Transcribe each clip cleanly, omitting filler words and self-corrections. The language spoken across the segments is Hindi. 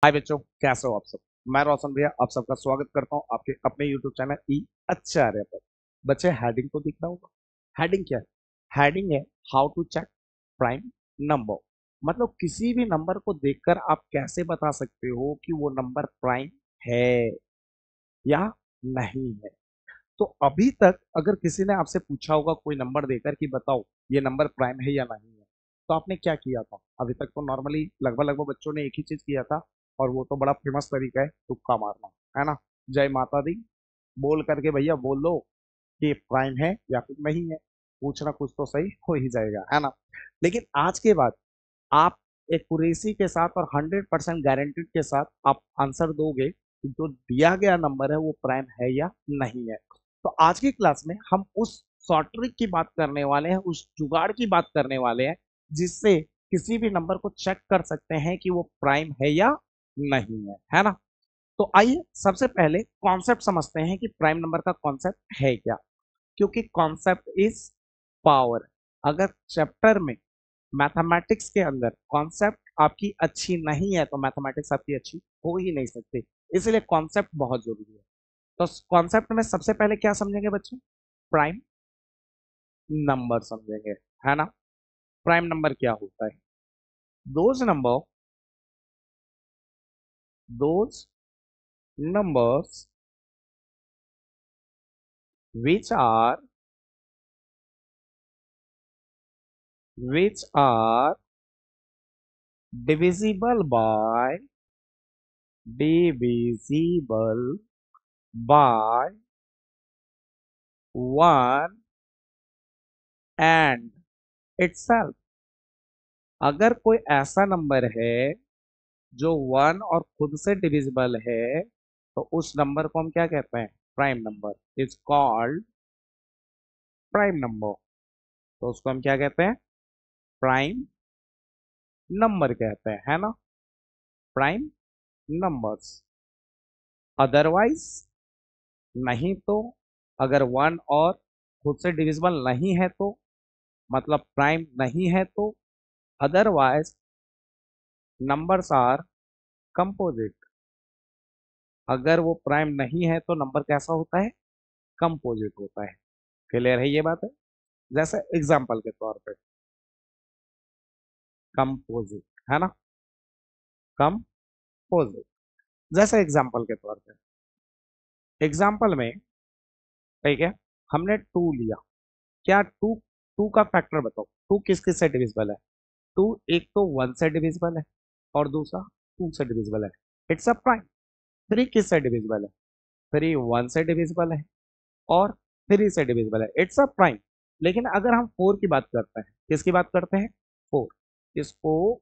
हाय बच्चों, कैसे हो आप सब। मैं रोशन भैया आप सबका स्वागत करता हूं आपके अपने यूट्यूब चैनल ई आचार्य पर। बच्चे, हेडिंग तो दिख रहा होगा। हेडिंग क्या है? हेडिंग है how to check prime number. मतलब किसी भी नंबर को देखकर आप कैसे बता सकते हो कि वो नंबर प्राइम है या नहीं है। तो अभी तक अगर किसी ने आपसे पूछा होगा कोई नंबर देकर कि बताओ ये नंबर प्राइम है या नहीं है, तो आपने क्या किया था? अभी तक तो नॉर्मली लगभग लगभग बच्चों ने एक ही चीज किया था, और वो तो बड़ा फेमस तरीका है तुक्का मारना, है ना। जय माता दी बोल करके भैया बोल दो कि प्राइम है या फिर नहीं है। पूछना कुछ तो सही हो ही जाएगा, है ना। लेकिन आज के बाद आप एक्यूरेसी के साथ और 100% गारंटीड के साथ आप आंसर दोगे कि जो दिया गया नंबर है वो प्राइम है या नहीं है। तो आज की क्लास में हम उस शॉर्ट ट्रिक की बात करने वाले हैं, उस जुगाड़ की बात करने वाले हैं जिससे किसी भी नंबर को चेक कर सकते हैं कि वो प्राइम है या नहीं है ना। तो आइए सबसे पहले कॉन्सेप्ट समझते हैं कि प्राइम नंबर का कॉन्सेप्ट है क्या। क्योंकि कॉन्सेप्ट इज पावर। अगर चैप्टर में मैथमेटिक्स के अंदर कॉन्सेप्ट आपकी अच्छी नहीं है तो मैथमेटिक्स आपकी अच्छी हो ही नहीं सकती। इसलिए कॉन्सेप्ट बहुत जरूरी है। तो कॉन्सेप्ट में सबसे पहले क्या समझेंगे बच्चे? प्राइम नंबर समझेंगे, है ना। प्राइम नंबर क्या होता है? Those number those numbers which are which are divisible by divisible by 1 and itself। अगर कोई ऐसा नंबर है जो 1 और खुद से डिविजिबल है तो उस नंबर को हम क्या कहते हैं? Prime number is called prime number. तो उसको हम क्या कहते हैं? प्राइम नंबर कहते हैं, है ना। Prime numbers. अदरवाइज नहीं तो, अगर 1 और खुद से डिविजिबल नहीं है तो मतलब प्राइम नहीं है तो, अदरवाइज नंबर्स आर कंपोजिट। अगर वो प्राइम नहीं है तो नंबर कैसा होता है? कंपोजिट होता है। क्लियर है ये बात है? जैसे एग्जाम्पल के तौर पे कंपोजिट, है ना। कंपोजिट जैसे एग्जाम्पल के तौर पे, एग्जाम्पल में, ठीक है, हमने टू लिया। क्या टू टू का फैक्टर बताओ, टू किस किस से डिविजिबल है? टू एक तो 1 से डिविजिबल है और दूसरा 2 से डिविजिबल है। It's a prime. थ्री किस से डिविजिबल है? थ्री 1 से डिविजिबल है और 3 से डिविजिबल है। It's a prime. लेकिन अगर हम 4 की बात करते हैं, किसकी बात करते हैं? 4। इसको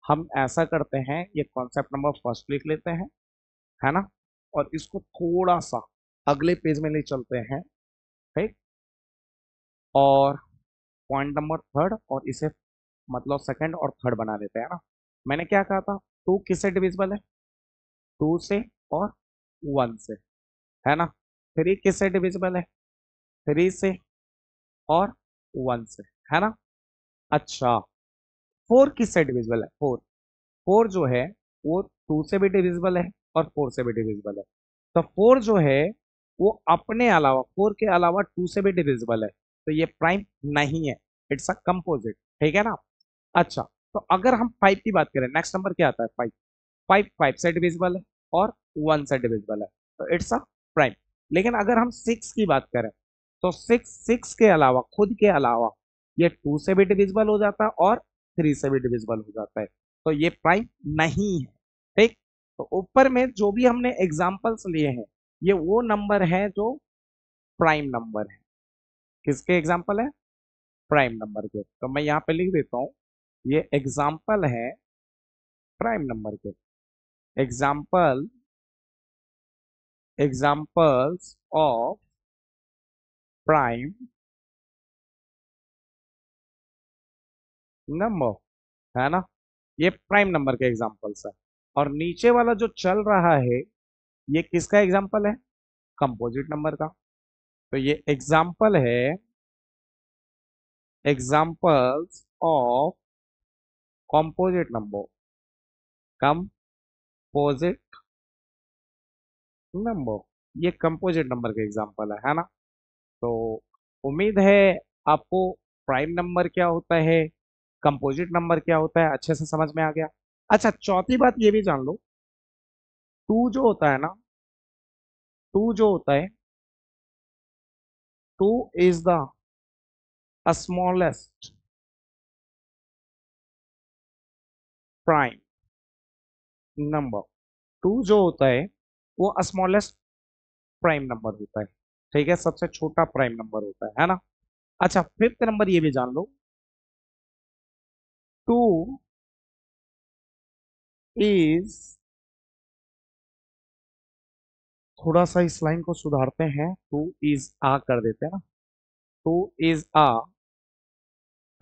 हम ऐसा करते हैं, ये कॉन्सेप्ट नंबर फर्स्ट लिख लेते हैं, है ना। और इसको थोड़ा सा अगले पेज में ले चलते हैं, ठीक। और पॉइंट नंबर थर्ड और इसे मतलब सेकंड और थर्ड बना देते हैं ना। मैंने क्या कहा था? टू किससे डिविजिबल है? 2 से और 1 से, है ना। थ्री किससे डिविजिबल है? 3 से और 1 से, है ना। अच्छा, 4 किससे डिविजिबल है? 4। 4 जो है वो 2 से भी डिविजिबल है और 4 से भी डिविजिबल है। तो 4 जो है वो अपने अलावा, 4 के अलावा 2 से भी डिविजिबल है। तो ये प्राइम नहीं है, इट्स अ कंपोजिट, ठीक है ना। अच्छा, तो अगर हम 5 की बात करें, नेक्स्ट नंबर क्या आता है? 5। 5 5 से डिविजिबल है और 1 से डिविजिबल है, तो इट्स अ प्राइम। लेकिन अगर हम 6 की बात करें तो 6 6 के अलावा, खुद के अलावा, ये 2 से भी डिविजिबल हो जाता है और 3 से भी डिविजिबल हो जाता है। तो ये प्राइम नहीं है, ठीक। तो ऊपर में जो भी हमने एग्जांपल्स लिए हैं, ये वो नंबर है जो प्राइम नंबर है। किसके एग्जाम्पल है? प्राइम नंबर के। तो मैं यहाँ पे लिख देता हूँ, ये एग्जाम्पल है प्राइम नंबर के। Example examples of prime number, है ना। ये प्राइम नंबर के एग्जाम्पल्स है। और नीचे वाला जो चल रहा है ये किसका एग्जाम्पल है? कंपोजिट नंबर का। तो ये एग्जाम्पल है, examples of composite number, composite number, ये कंपोजिट नंबर का एग्जांपल है ना। तो उम्मीद है आपको प्राइम नंबर क्या होता है, कंपोजिट नंबर क्या होता है अच्छे से समझ में आ गया। अच्छा, चौथी बात ये भी जान लो, टू जो होता है ना, टू जो होता है, two is the smallest prime number. Two जो होता है वो स्मॉलेस्ट प्राइम नंबर होता है, ठीक है, सबसे छोटा प्राइम नंबर होता है ना। अच्छा, फिफ्थ नंबर ये भी जान लो, टू इज, थोड़ा सा इस लाइन को सुधारते हैं, टू इज आ कर देते हैं ना, two is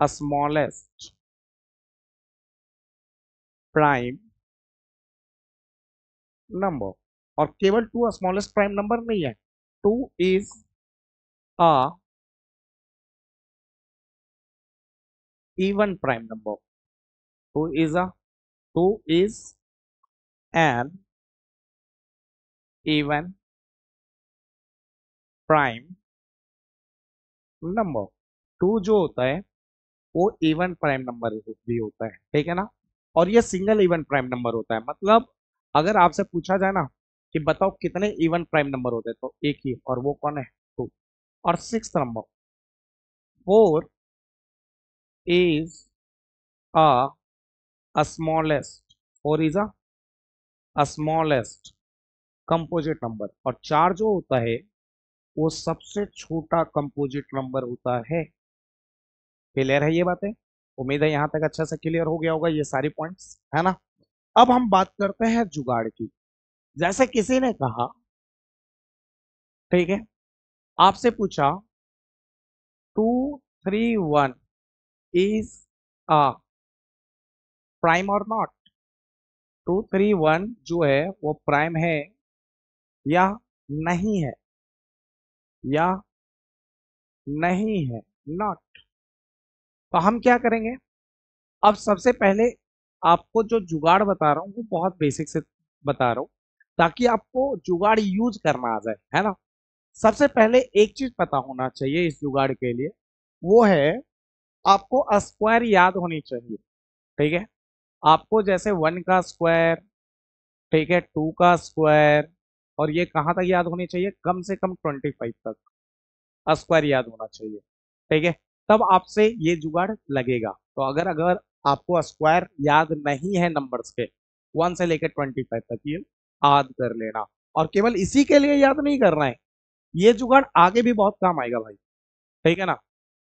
a smallest prime number. और केवल टू स्मॉलेस्ट प्राइम नंबर नहीं है, two is a even prime number. Two is a, two is an even prime number. Two जो होता है वो इवन प्राइम नंबर भी होता है, ठीक है ना। और ये सिंगल इवन प्राइम नंबर होता है, मतलब अगर आपसे पूछा जाए ना कि बताओ कितने इवन प्राइम नंबर होते हैं, तो एक ही, और वो कौन है, टू। और six number, four is a smallest, four is a smallest composite number. और चार जो होता है वो सबसे छोटा कंपोजिट नंबर होता है। क्लियर है ये बातें? उम्मीद है यहां तक अच्छा से क्लियर हो गया होगा ये सारी पॉइंट्स, है ना। अब हम बात करते हैं जुगाड़ की। जैसे किसी ने कहा, ठीक है, आपसे पूछा, 231 इज अ प्राइम और नॉट। 231 जो है वो प्राइम है या नहीं है, या नहीं है, नॉट। तो हम क्या करेंगे, अब सबसे पहले आपको जो जुगाड़ बता रहा हूँ वो बहुत बेसिक से बता रहा हूँ, ताकि आपको जुगाड़ यूज करना आ जाए, है ना। सबसे पहले एक चीज पता होना चाहिए इस जुगाड़ के लिए, वो है आपको स्क्वायर याद होनी चाहिए, ठीक है। आपको जैसे वन का स्क्वायर, ठीक है, टू का स्क्वायर, और ये कहाँ तक याद होनी चाहिए, कम से कम 25 तक स्क्वायर याद होना चाहिए, ठीक है। तब आपसे ये जुगाड़ लगेगा। तो अगर अगर आपको स्क्वायर याद नहीं है नंबर्स के, 1 से लेकर 25 तक, ये याद कर लेना। और केवल इसी के लिए याद नहीं करना है, ये जुगाड़ आगे भी बहुत काम आएगा भाई, ठीक है ना।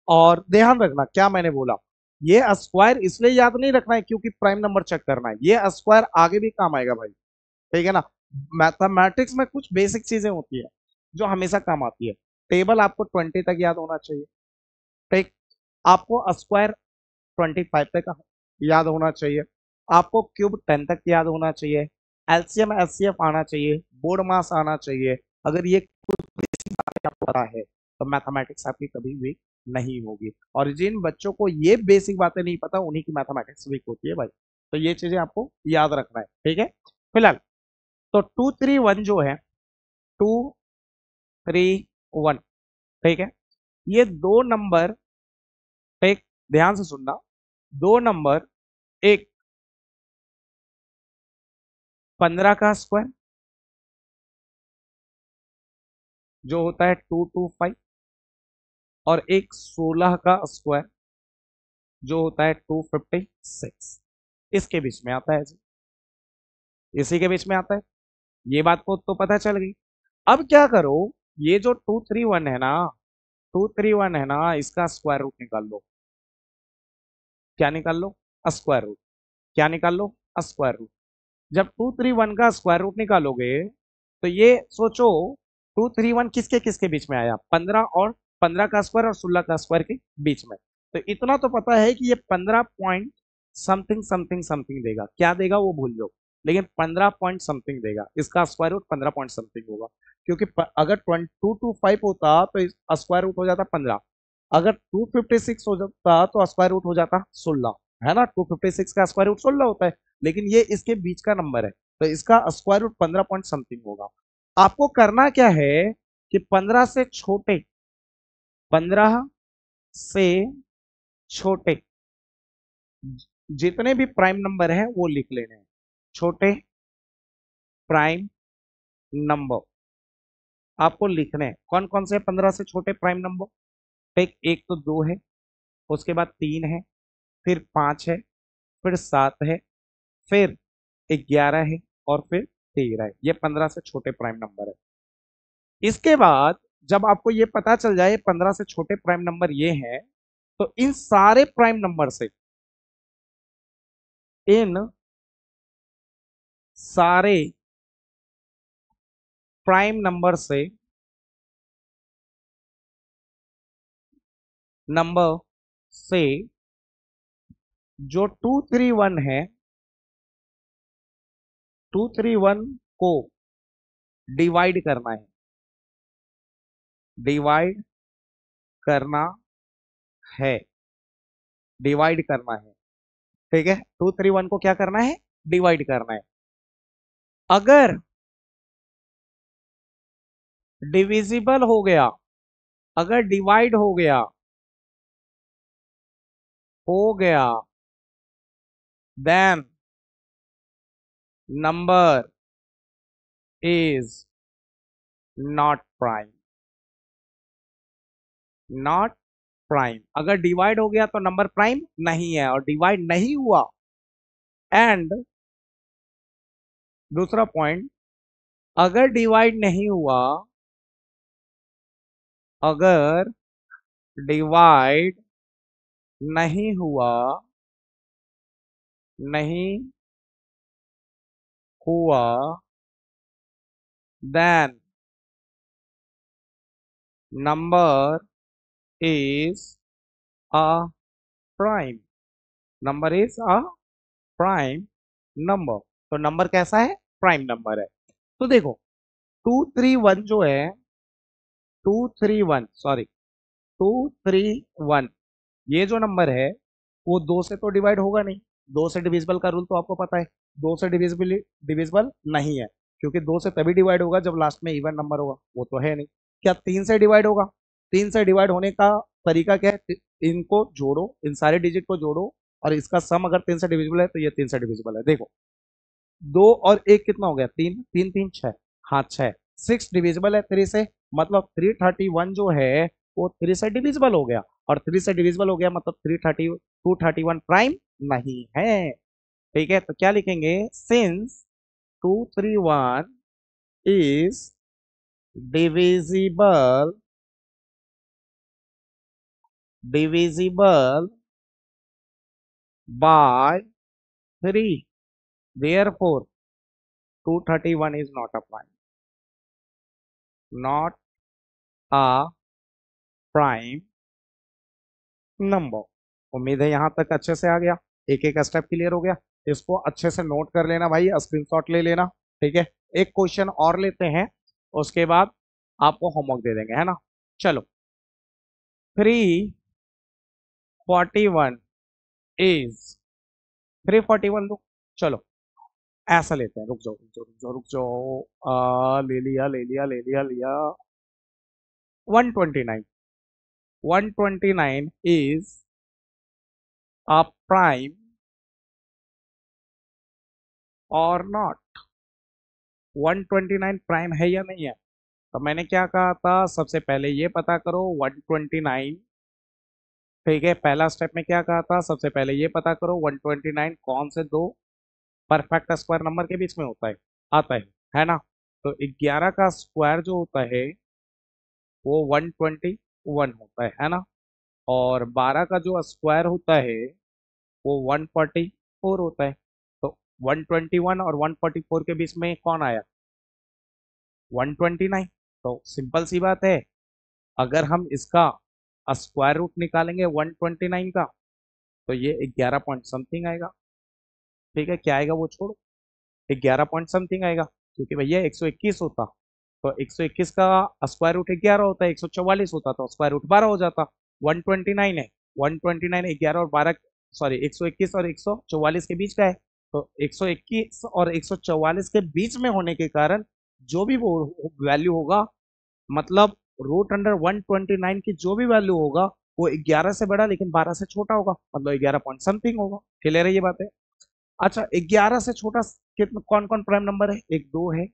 और ध्यान रखना क्या मैंने बोला, ये स्क्वायर इसलिए याद नहीं रखना है क्योंकि प्राइम नंबर चेक करना है, ये स्क्वायर आगे भी काम आएगा भाई, ठीक है ना। मैथमेटिक्स में कुछ बेसिक चीजें होती है जो हमेशा काम आती है। टेबल आपको 20 तक याद होना चाहिए, ठीक। आपको स्क्वायर 25 तक याद होना चाहिए। आपको क्यूब 10 तक याद होना चाहिए। एलसीएम एचसीएफ आना चाहिए, बोर्ड मास आना चाहिए। अगर ये कुछ बेसिक बातें आपको पता है तो मैथमेटिक्स आपकी कभी वीक नहीं होगी। और जिन बच्चों को ये बेसिक बातें नहीं पता उन्हीं की मैथमेटिक्स वीक होती है भाई। तो ये चीजें आपको याद रखना है, ठीक है। फिलहाल तो 231 जो है, 231, ठीक है, ये दो नंबर, एक, ध्यान से सुनना, दो नंबर, एक 15 का स्क्वायर जो होता है 225, और एक 16 का स्क्वायर जो होता है 256, इसके बीच में आता है जी, इसी के बीच में आता है। ये बात को तो पता चल गई। अब क्या करो, ये जो 231 है ना, 231 है ना, इसका स्क्वायर रूट निकाल लो। क्या निकाल लो, स्क्वायर रूट। क्या निकाल लो, स्क्वायर रूट। जब 231 का स्क्वायर रूट निकालोगे तो ये सोचो, 231 किसके किसके बीच में आया, 15 और 15 का स्क्वायर और 16 का स्क्वायर के बीच में। तो इतना तो पता है कि ये 15 पॉइंट समथिंग समथिंग समथिंग देगा, क्या देगा वो भूल जाओ, लेकिन 15 पॉइंट समथिंग देगा, इसका स्क्वायर रूट 15 पॉइंट समथिंग होगा। क्योंकि अगर 225 होता तो स्क्वायर रूट हो जाता 15, अगर 256 हो जाता तो स्क्वायर रूट हो जाता 16, है ना। 256 का स्क्वायर रूट 16 होता है, लेकिन ये इसके बीच का नंबर है, तो इसका स्क्वायर रूट 15 पॉइंट समथिंग होगा। आपको करना क्या है कि 15 से छोटे, 15 से छोटे जितने भी प्राइम नंबर है वो लिख लेने हैं, छोटे प्राइम नंबर आपको लिखने हैं। कौन कौन से 15 से छोटे प्राइम नंबर? एक एक तो 2 है, उसके बाद 3 है, फिर 5 है, फिर 7 है, फिर 11 है, और फिर 13 है। ये 15 से छोटे प्राइम नंबर है। इसके बाद जब आपको ये पता चल जाए 15 से छोटे प्राइम नंबर ये हैं, तो इन सारे प्राइम नंबर से, इन सारे प्राइम नंबर से नंबर से जो 231 है, 231 को डिवाइड करना है, डिवाइड करना है, डिवाइड करना है। ठीक है, 231 को क्या करना है? डिवाइड करना है। अगर डिविजिबल हो गया, अगर डिवाइड हो गया then number is not prime, not prime. अगर डिवाइड हो गया तो नंबर प्राइम नहीं है, और डिवाइड नहीं हुआ, एंड दूसरा पॉइंट, अगर डिवाइड नहीं हुआ, अगर डिवाइड नहीं हुआ, नहीं हुआ, then number is a prime, number is a prime number. तो नंबर कैसा है? प्राइम नंबर है। तो देखो 231 जो है, 231 सॉरी 231 ये जो नंबर है वो 2 से तो डिवाइड होगा नहीं। 2 से डिविजिबल का रूल तो आपको पता है, 2 से डिविजिबल डिविजिबल नहीं है, क्योंकि 2 से तभी डिवाइड होगा जब लास्ट में इवन नंबर होगा, वो तो है नहीं। क्या 3 से डिवाइड होगा? 3 से डिवाइड होने का तरीका क्या है? इनको जोड़ो, इन सारे डिजिट को जोड़ो, और इसका सम अगर 3 से डिविजिबल है तो ये 3 से डिविजिबल है। देखो 2 और 1 कितना हो गया? 3, 3 3 6, हाँ 6। 6 डिविजिबल है 3 से, मतलब 331 जो है वो 3 से डिविजिबल हो गया, और 3 से डिविजिबल हो गया मतलब 231 प्राइम नहीं है। ठीक है, तो क्या लिखेंगे? Since 231 is divisible, divisible by 3, therefore 231 is not a prime, not a prime number. उम्मीद है यहां तक अच्छे से आ गया, एक एक स्टेप क्लियर हो गया। इसको अच्छे से नोट कर लेना भाई, स्क्रीनशॉट ले लेना। ठीक है, एक क्वेश्चन और लेते हैं, उसके बाद आपको होमवर्क दे देंगे, है ना। चलो, 341 इज 341 लो। चलो ऐसा लेते हैं, रुक जाओ रुक जाओ रुक जाओ रुक जाओ, ले लिया ले लिया ले लिया लिया। 129, 129 इज अ प्राइम और नॉट? 129 प्राइम है या नहीं है? तो मैंने क्या कहा था, सबसे पहले ये पता करो 129। ठीक है, पहला स्टेप में क्या कहा था, सबसे पहले ये पता करो 129 कौन से दो परफेक्ट स्क्वायर नंबर के बीच में होता है, आता है ना। तो 11 का स्क्वायर जो होता है वो 121 होता है ना। और 12 का जो स्क्वायर होता है वो 144 होता है। तो 121 और 144 के बीच में कौन आया? 129। तो सिंपल सी बात है, अगर हम इसका स्क्वायर रूट निकालेंगे 129 का, तो ये 11 पॉइंट समथिंग आएगा। ठीक है, क्या आएगा वो छोड़ो, 11 पॉइंट समथिंग आएगा, क्योंकि भैया 121 होता तो 121 का स्क्वायर रूट 11 होता है, 144 होता तो स्क्वायर रूट 12 हो जाता। 129 है, 129 11 और 12, सॉरी 121 और 144 के बीच का है, तो 121 और 144 के बीच में होने के कारण जो भी वो वैल्यू होगा, मतलब रूट अंडर 129 की जो भी वैल्यू होगा वो 11 से बड़ा लेकिन 12 से छोटा होगा, मतलब 11 पॉइंट समथिंग होगा। क्लियर है ये बात है? अच्छा, 11 से छोटा कितना कौन कौन प्राइम नंबर है? एक 2 है,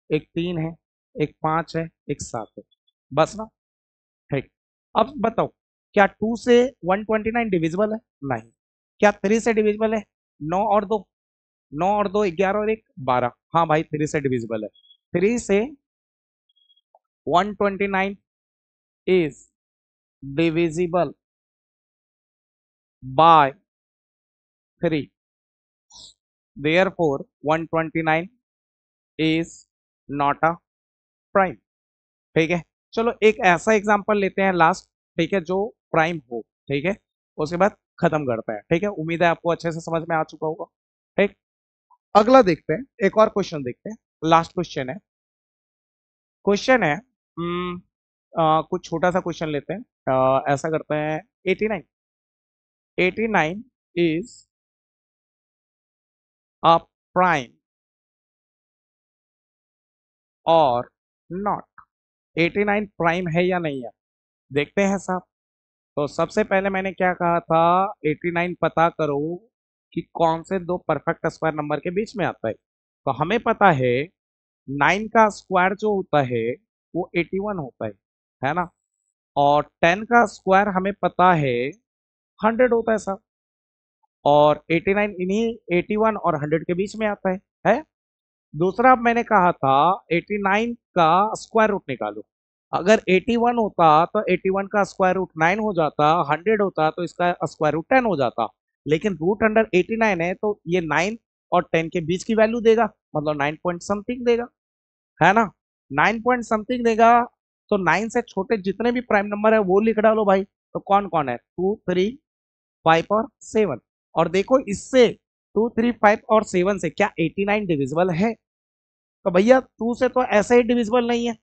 एक 3 है, एक 5 है, एक 7 है, बस ना। ठीक। अब बताओ, क्या 2 से 129 डिविजिबल है? नहीं। क्या 3 से डिविजिबल है? 9 और 2, 9 और 2 11 और 1 12। हाँ भाई, 3 से डिविजिबल है। 3 से 129 is divisible by 3, therefore 129 is not a prime. ठीक है, चलो एक ऐसा एग्जांपल लेते हैं लास्ट, ठीक है, जो प्राइम हो। ठीक है, उसके बाद खत्म करते हैं। ठीक है, उम्मीद है आपको अच्छे से समझ में आ चुका होगा। ठीक, अगला देखते हैं, एक और क्वेश्चन देखते हैं। लास्ट क्वेश्चन है, क्वेश्चन है कुछ छोटा सा क्वेश्चन लेते हैं। ऐसा करते हैं, 89, 89 इज अ प्राइम और नॉट। 89 प्राइम है या नहीं है, देखते हैं साहब। तो सबसे पहले मैंने क्या कहा था, 89 पता करो कि कौन से दो परफेक्ट स्क्वायर नंबर के बीच में आता है। तो हमें पता है 9 का स्क्वायर जो होता है वो 81 होता है ना। और 10 का स्क्वायर हमें पता है 100 होता है साहब। और 89 इन्हीं 81 और 100 के बीच में आता है। दूसरा अब मैंने कहा था 89 का स्क्वायर रूट निकालो। अगर 81 होता तो 81 का स्क्वायर रूट 9 हो जाता, 100 होता तो इसका स्क्वायर रूट 10 हो जाता। लेकिन रूट अंडर 89 है तो ये 9 और 10 के बीच की वैल्यू देगा, मतलब 9 पॉइंट समथिंग देगा, है ना। 9 पॉइंट समथिंग देगा। तो 9 से छोटे जितने भी प्राइम नंबर है वो लिख डालो भाई। तो कौन कौन है? 2 3 5 और 7। और देखो इससे 2 3 5 और 7 से क्या 89 डिविजिबल है? तो भैया 2 से तो ऐसे ही डिविजिबल नहीं है।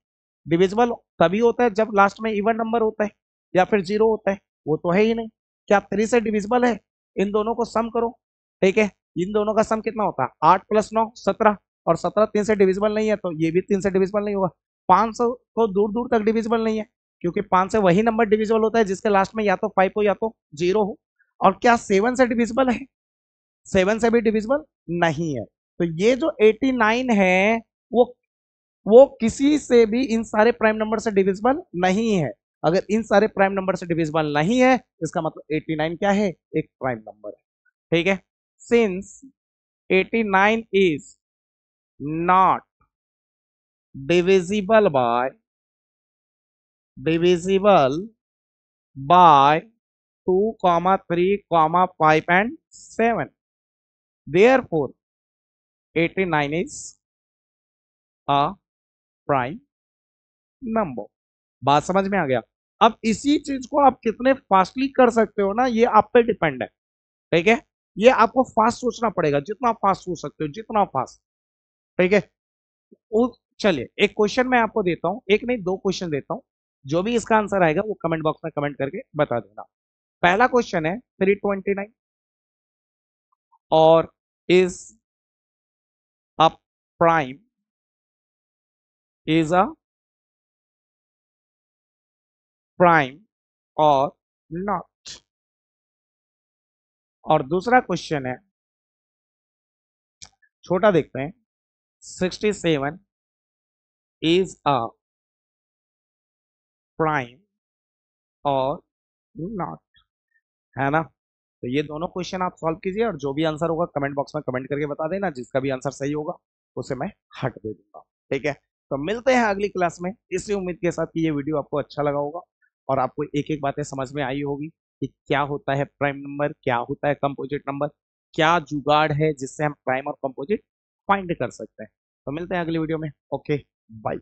डिविजिबल तभी होता है जब लास्ट में इवन नंबर होता है या फिर जीरो होता है, वो तो है ही नहीं। क्या 3 से डिविजिबल है? इन दोनों को सम करो। ठीक है, इन दोनों का सम कितना होता है? 8 + 9 17। और 17 3 से डिविजिबल नहीं है तो ये भी 3 से डिविजिबल नहीं होगा। 500 तो दूर दूर तक डिविजिबल नहीं है, क्योंकि 5 से वही नंबर डिविजिबल होता है जिसके लास्ट में या तो 5 हो या तो 0 हो। और क्या 7 से डिविजिबल है? 7 से भी डिविजिबल नहीं है। तो ये जो 89 है वो वो किसी से भी इन सारे प्राइम नंबर से डिविजिबल नहीं है। अगर इन सारे प्राइम नंबर से डिविजिबल नहीं है इसका मतलब 89 क्या है? एक प्राइम नंबर है। ठीक है, since 89 is not divisible by divisible by 2 3 5 and 7, therefore 89 is a prime number. बात समझ में आ गया? अब इसी चीज को आप कितने फास्टली कर सकते हो ना, ये आप पे डिपेंड है। ठीक है, ये आपको फास्ट सोचना पड़ेगा, जितना फास्ट सोच सकते हो जितना फास्ट। ठीक है, चलिए एक क्वेश्चन मैं आपको देता हूं, एक नहीं दो क्वेश्चन देता हूं। जो भी इसका आंसर आएगा वो कमेंट बॉक्स में कमेंट करके बता देना। पहला क्वेश्चन है 329 और is a prime, is a prime और नॉट। और दूसरा क्वेश्चन है, छोटा देखते हैं, 67 इज अ प्राइम और नॉट, है ना। तो ये दोनों क्वेश्चन आप सॉल्व कीजिए और जो भी आंसर होगा कमेंट बॉक्स में कमेंट करके बता देना। जिसका भी आंसर सही होगा उसे मैं हट दे दूंगा। ठीक है, तो मिलते हैं अगली क्लास में इसी उम्मीद के साथ कि ये वीडियो आपको अच्छा लगा होगा और आपको एक एक बातें समझ में आई होगी कि क्या होता है प्राइम नंबर, क्या होता है कंपोजिट नंबर, क्या जुगाड़ है जिससे हम प्राइम और कंपोजिट फाइंड कर सकते हैं। तो मिलते हैं अगली वीडियो में। Okay, bye.